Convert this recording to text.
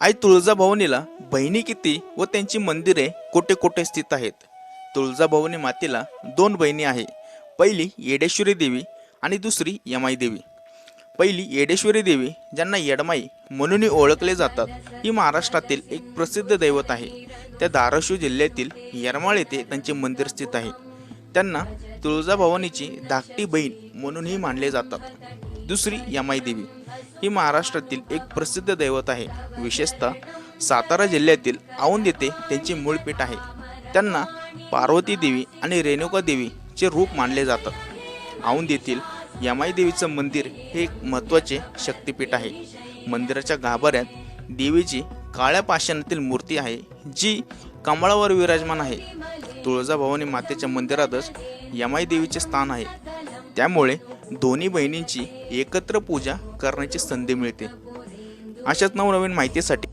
आई तुळजाभवानीला बहिणी किती व त्यांची मंदिरे कोठे कोठे स्थित आहेत? तुळजाभवानी मातेला दोन बहिणी आहे. पहिली येडेश्वरी देवी आणि दुसरी यमाई देवी. पहिली येडेश्वरी देवी, ज्यांना यडमाई म्हणूनही ओळखले जातात, ही महाराष्ट्रातील एक प्रसिद्ध दैवत आहे. त्या धाराशिव जिल्ह्यातील येरमाळ येथे त्यांचे मंदिर स्थित आहे. त्यांना तुळजाभवानीची धाकटी बहीण म्हणूनही मानले जातात. दुसरी यमाई देवी ही महाराष्ट्रातील एक प्रसिद्ध दैवत आहे. विशेषतः सातारा जिल्ह्यातील औंध येथे त्यांची मूळ पीठ आहे. त्यांना पार्वती देवी आणि रेणुका देवीचे रूप मानले जातात. औंध येथील यमाई देवीचं मंदिर हे एक महत्त्वाचे शक्तिपीठ आहे. मंदिराच्या गाभाऱ्यात देवीची काळ्या पाषाणातील मूर्ती आहे, जी कमळावर विराजमान आहे. तुळजाभवानी मातेच्या मंदिरातच यमाई देवीचे स्थान आहे. त्यामुळे दोन्ही बहिणींची एकत्र पूजा करण्याची संधी मिळते. अशाच नवनवीन माहितीसाठी